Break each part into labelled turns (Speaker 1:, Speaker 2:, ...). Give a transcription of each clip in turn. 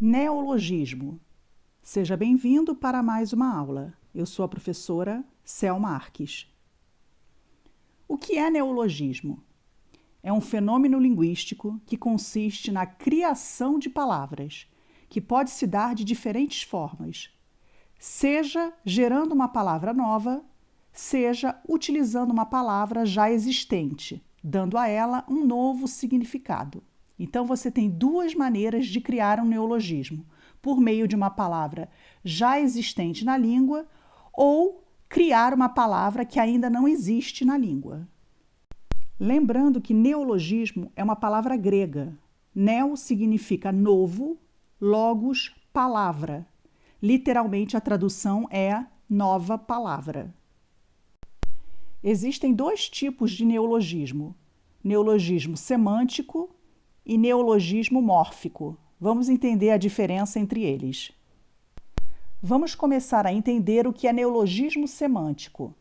Speaker 1: Neologismo. Seja bem-vindo para mais uma aula. Eu sou a professora Selma Marques. O que é neologismo? É um fenômeno linguístico que consiste na criação de palavras, que pode se dar de diferentes formas, seja gerando uma palavra nova, seja utilizando uma palavra já existente, dando a ela um novo significado. Então, você tem duas maneiras de criar um neologismo: por meio de uma palavra já existente na língua ou criar uma palavra que ainda não existe na língua. Lembrando que neologismo é uma palavra grega. Neo significa novo, logos, palavra. Literalmente, a tradução é nova palavra. Existem dois tipos de neologismo: neologismo semântico e neologismo mórfico. Vamos entender a diferença entre eles. Vamos começar a entender o que é neologismo semântico.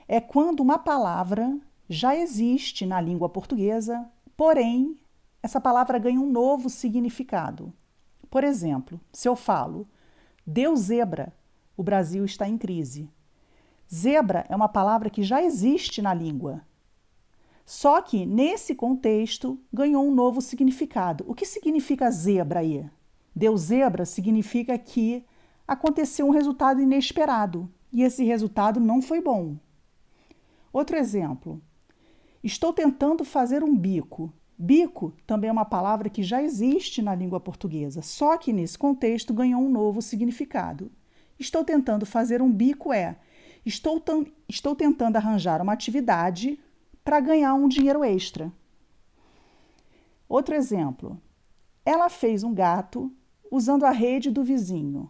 Speaker 1: É quando uma palavra já existe na língua portuguesa, porém, essa palavra ganha um novo significado. Por exemplo, se eu falo, deu zebra, o Brasil está em crise. Zebra é uma palavra que já existe na língua. Só que, nesse contexto, ganhou um novo significado. O que significa zebra aí? Deu zebra significa que aconteceu um resultado inesperado e esse resultado não foi bom. Outro exemplo. Estou tentando fazer um bico. Bico também é uma palavra que já existe na língua portuguesa, só que nesse contexto ganhou um novo significado. Estou tentando fazer um bico estou tentando arranjar uma atividade para ganhar um dinheiro extra. Outro exemplo. Ela fez um gato usando a rede do vizinho.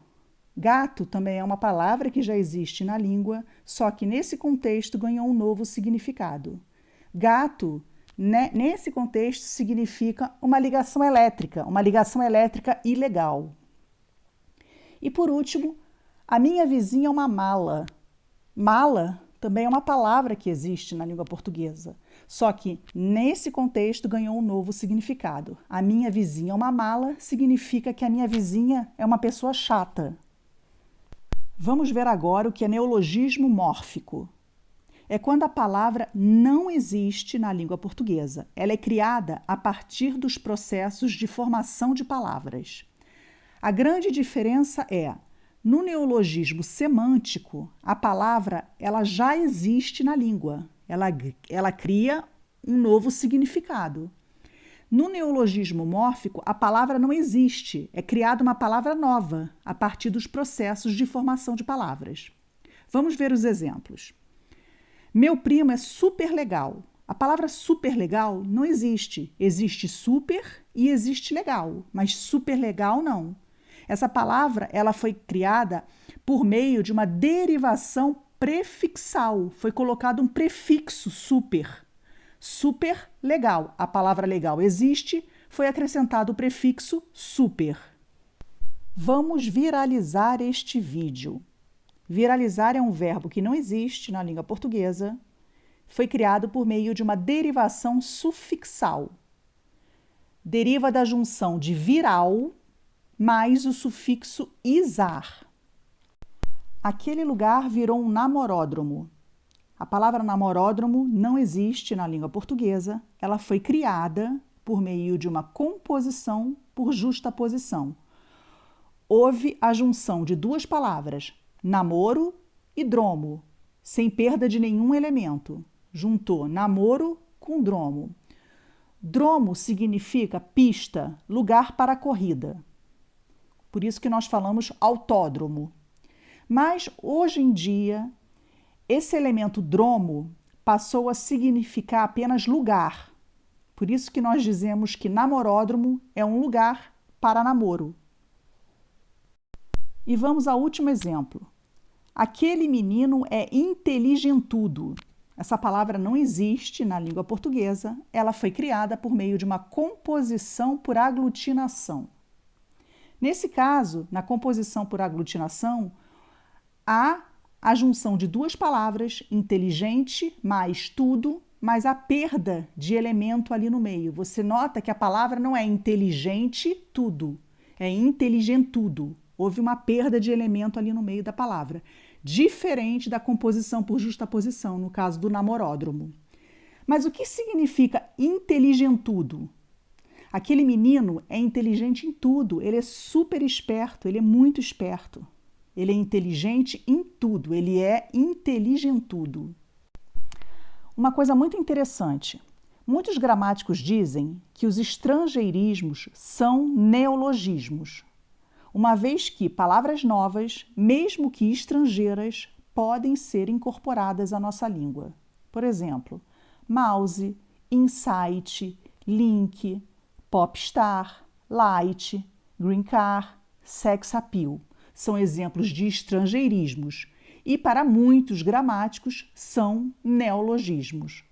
Speaker 1: Gato também é uma palavra que já existe na língua, só que nesse contexto ganhou um novo significado. Gato, nesse contexto, significa uma ligação elétrica ilegal. E por último, a minha vizinha é uma mala. Mala também é uma palavra que existe na língua portuguesa, só que nesse contexto ganhou um novo significado. A minha vizinha é uma mala significa que a minha vizinha é uma pessoa chata. Vamos ver agora o que é neologismo mórfico. É quando a palavra não existe na língua portuguesa. Ela é criada a partir dos processos de formação de palavras. A grande diferença é, no neologismo semântico, a palavra ela já existe na língua. Ela cria um novo significado. No neologismo mórfico, a palavra não existe. É criada uma palavra nova a partir dos processos de formação de palavras. Vamos ver os exemplos. Meu primo é super legal. A palavra super legal não existe. Existe super e existe legal, mas super legal não. Essa palavra ela foi criada por meio de uma derivação prefixal. Foi colocado um prefixo super. Super legal. A palavra legal existe, foi acrescentado o prefixo super. Vamos viralizar este vídeo. Viralizar é um verbo que não existe na língua portuguesa. Foi criado por meio de uma derivação sufixal. Deriva da junção de viral mais o sufixo izar. Aquele lugar virou um namoródromo. A palavra namoródromo não existe na língua portuguesa. Ela foi criada por meio de uma composição por justaposição. Houve a junção de duas palavras, namoro e dromo, sem perda de nenhum elemento. Juntou namoro com dromo. Dromo significa pista, lugar para corrida. Por isso que nós falamos autódromo. Mas, hoje em dia, esse elemento dromo passou a significar apenas lugar. Por isso que nós dizemos que namoródromo é um lugar para namoro. E vamos ao último exemplo. Aquele menino é inteligentudo. Essa palavra não existe na língua portuguesa. Ela foi criada por meio de uma composição por aglutinação. Nesse caso, na composição por aglutinação, há a junção de duas palavras, inteligente mais tudo, mais a perda de elemento ali no meio. Você nota que a palavra não é inteligente tudo. é inteligentudo. Houve uma perda de elemento ali no meio da palavra, diferente da composição por justaposição, no caso do namoródromo. Mas o que significa inteligentudo? Aquele menino é inteligente em tudo, ele é super esperto, ele é muito esperto. Ele é inteligente em tudo, ele é inteligentudo. Uma coisa muito interessante, muitos gramáticos dizem que os estrangeirismos são neologismos, uma vez que palavras novas, mesmo que estrangeiras, podem ser incorporadas à nossa língua. Por exemplo, mouse, insight, link, popstar, light, green car, sex appeal. São exemplos de estrangeirismos e, para muitos gramáticos, são neologismos.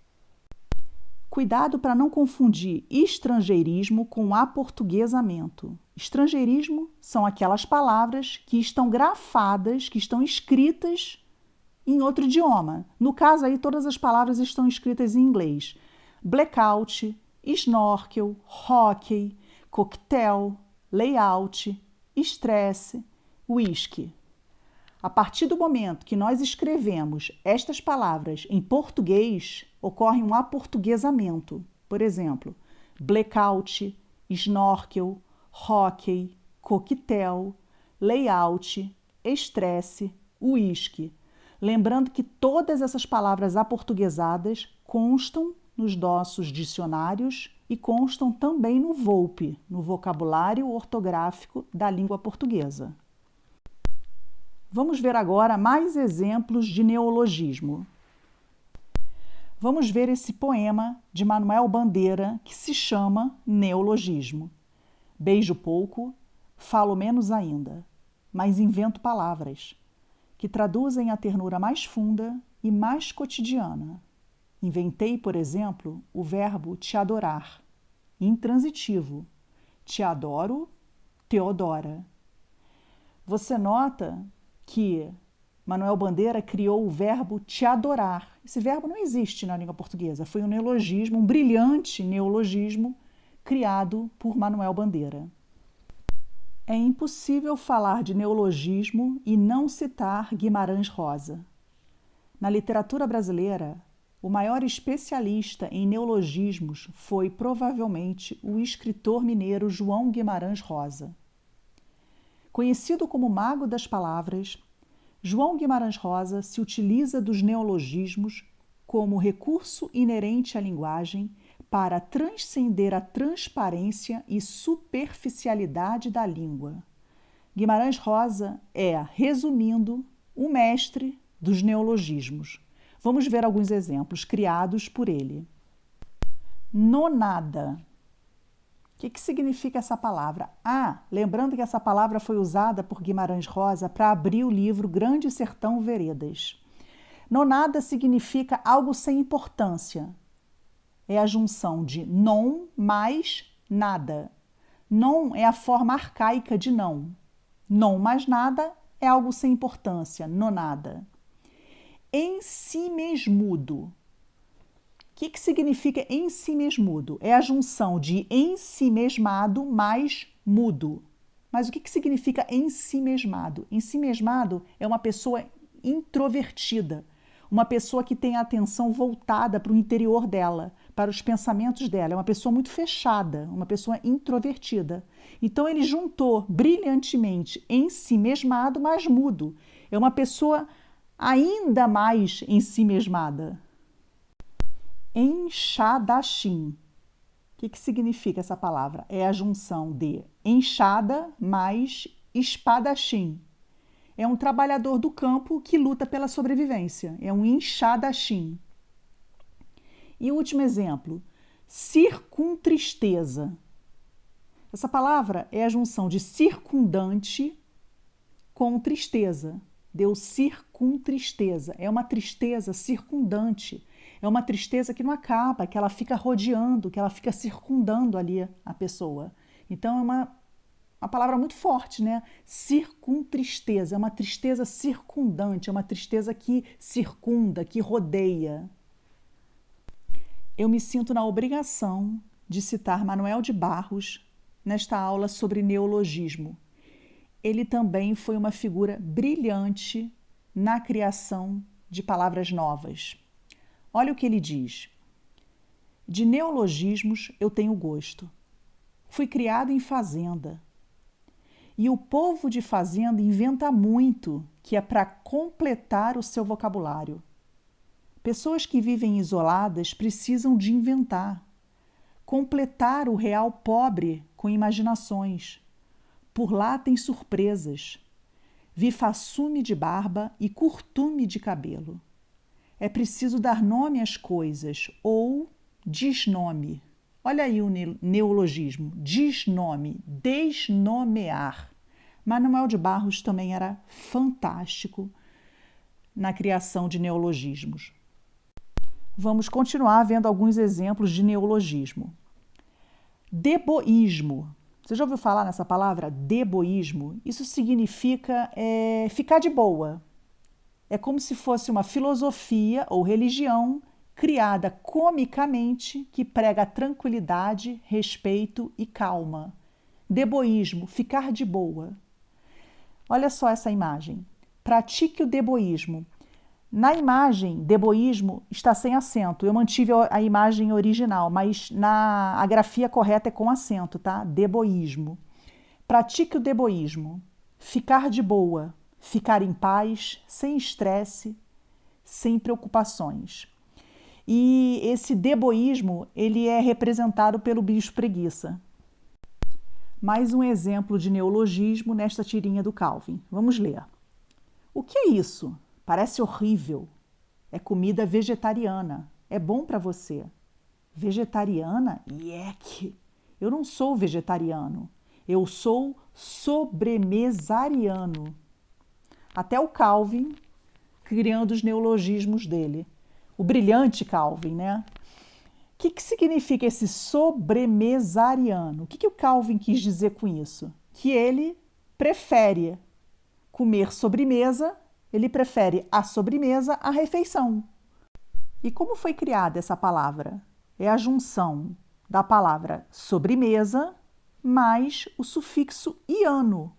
Speaker 1: Cuidado para não confundir estrangeirismo com aportuguesamento. Estrangeirismo são aquelas palavras que estão grafadas, que estão escritas em outro idioma. No caso aí, todas as palavras estão escritas em inglês. Blackout, snorkel, hockey, coquetel, layout, estresse, whisky. A partir do momento que nós escrevemos estas palavras em português, ocorre um aportuguesamento. Por exemplo, blackout, snorkel, hockey, coquetel, layout, estresse, whisky. Lembrando que todas essas palavras aportuguesadas constam nos nossos dicionários e constam também no VOLPE, no vocabulário ortográfico da língua portuguesa. Vamos ver agora mais exemplos de neologismo. Vamos ver esse poema de Manuel Bandeira que se chama Neologismo. Beijo pouco, falo menos ainda, mas invento palavras que traduzem a ternura mais funda e mais cotidiana. Inventei, por exemplo, o verbo te adorar, intransitivo. Te adoro, Teodora. Você nota que Manuel Bandeira criou o verbo te adorar. Esse verbo não existe na língua portuguesa. Foi um neologismo, um brilhante neologismo criado por Manuel Bandeira. É impossível falar de neologismo e não citar Guimarães Rosa. Na literatura brasileira, o maior especialista em neologismos foi provavelmente o escritor mineiro João Guimarães Rosa. Conhecido como Mago das Palavras, João Guimarães Rosa se utiliza dos neologismos como recurso inerente à linguagem para transcender a transparência e superficialidade da língua. Guimarães Rosa é, resumindo, o mestre dos neologismos. Vamos ver alguns exemplos criados por ele. Nonada. O que significa essa palavra? Lembrando que essa palavra foi usada por Guimarães Rosa para abrir o livro Grande Sertão Veredas. Nonada significa algo sem importância. É a junção de non mais nada. Non é a forma arcaica de não. Non mais nada é algo sem importância, nonada. Ensimesmudo. O que significa ensimesmudo? É a junção de ensimesmado mais mudo. Mas o que significa ensimesmado? Ensimesmado é uma pessoa introvertida, uma pessoa que tem a atenção voltada para o interior dela, para os pensamentos dela. É uma pessoa muito fechada, uma pessoa introvertida. Então ele juntou brilhantemente ensimesmado mais mudo. É uma pessoa ainda mais ensimesmada. Enxadachim. O que significa essa palavra? É a junção de enxada mais espadachim. É um trabalhador do campo que luta pela sobrevivência. É um enxadachim. E o último exemplo, circuntristeza. Essa palavra é a junção de circundante com tristeza. Deu circuntristeza. É uma tristeza circundante. É uma tristeza que não acaba, que ela fica rodeando, que ela fica circundando ali a pessoa. Então é uma palavra muito forte, né? Circuntristeza. É uma tristeza circundante, é uma tristeza que circunda, que rodeia. Eu me sinto na obrigação de citar Manuel de Barros nesta aula sobre neologismo. Ele também foi uma figura brilhante na criação de palavras novas. Olha o que ele diz. De neologismos eu tenho gosto. Fui criado em fazenda. E o povo de fazenda inventa muito, que é para completar o seu vocabulário. Pessoas que vivem isoladas precisam de inventar, completar o real pobre com imaginações. Por lá tem surpresas. Vi façume de barba e curtume de cabelo. É preciso dar nome às coisas ou desnome. Olha aí o neologismo, desnome, desnomear. Manuel de Barros também era fantástico na criação de neologismos. Vamos continuar vendo alguns exemplos de neologismo. Deboísmo. Você já ouviu falar nessa palavra? Deboísmo? Isso significa ficar de boa. É como se fosse uma filosofia ou religião criada comicamente que prega tranquilidade, respeito e calma. Deboísmo, ficar de boa. Olha só essa imagem. Pratique o deboísmo. Na imagem, deboísmo está sem acento. Eu mantive a imagem original, mas a grafia correta é com acento, tá? Deboísmo. Pratique o deboísmo. Ficar de boa, ficar em paz, sem estresse, sem preocupações. E esse deboísmo, ele é representado pelo bicho preguiça. Mais um exemplo de neologismo nesta tirinha do Calvin. Vamos ler. O que é isso? Parece horrível. É comida vegetariana. É bom para você. Vegetariana? Iek! Eu não sou vegetariano. Eu sou sobremesariano. Até o Calvin criando os neologismos dele. O brilhante Calvin, né? O que significa esse sobremesariano? O que o Calvin quis dizer com isso? Que ele prefere comer sobremesa, ele prefere a sobremesa à refeição. E como foi criada essa palavra? É a junção da palavra sobremesa mais o sufixo iano.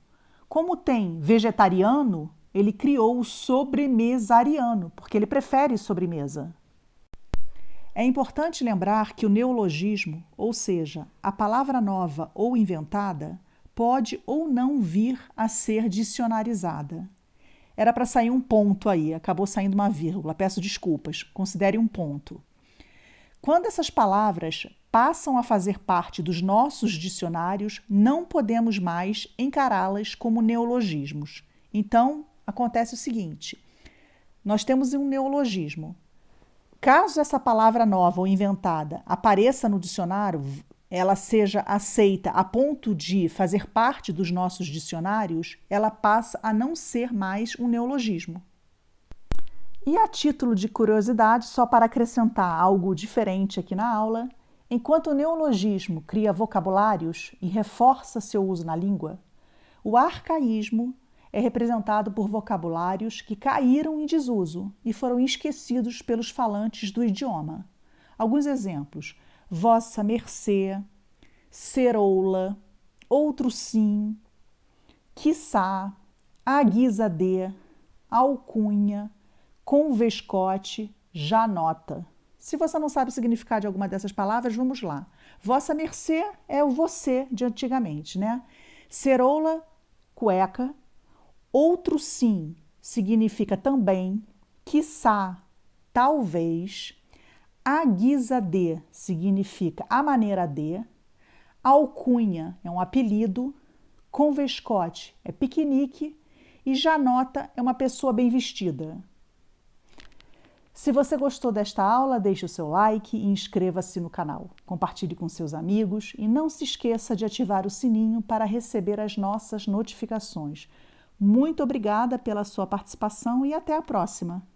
Speaker 1: Como tem vegetariano, ele criou o sobremesariano, porque ele prefere sobremesa. É importante lembrar que o neologismo, ou seja, a palavra nova ou inventada, pode ou não vir a ser dicionarizada. Era para sair um ponto aí, acabou saindo uma vírgula, peço desculpas, considere um ponto. Quando essas palavras passam a fazer parte dos nossos dicionários, não podemos mais encará-las como neologismos. Então, acontece o seguinte, nós temos um neologismo. Caso essa palavra nova ou inventada apareça no dicionário, ela seja aceita a ponto de fazer parte dos nossos dicionários, ela passa a não ser mais um neologismo. E a título de curiosidade, só para acrescentar algo diferente aqui na aula, enquanto o neologismo cria vocabulários e reforça seu uso na língua, o arcaísmo é representado por vocabulários que caíram em desuso e foram esquecidos pelos falantes do idioma. Alguns exemplos: vossa mercê, ceroula, outro sim, quiçá, à guisa de, alcunha, convescote, janota. Se você não sabe o significado de alguma dessas palavras, vamos lá. Vossa mercê é o você de antigamente, né? Ceroula, cueca. Outro sim significa também, quiçá, talvez. A guisa de significa a maneira de. Alcunha é um apelido. Convescote é piquenique. E janota é uma pessoa bem vestida. Se você gostou desta aula, deixe o seu like e inscreva-se no canal. Compartilhe com seus amigos e não se esqueça de ativar o sininho para receber as nossas notificações. Muito obrigada pela sua participação e até a próxima!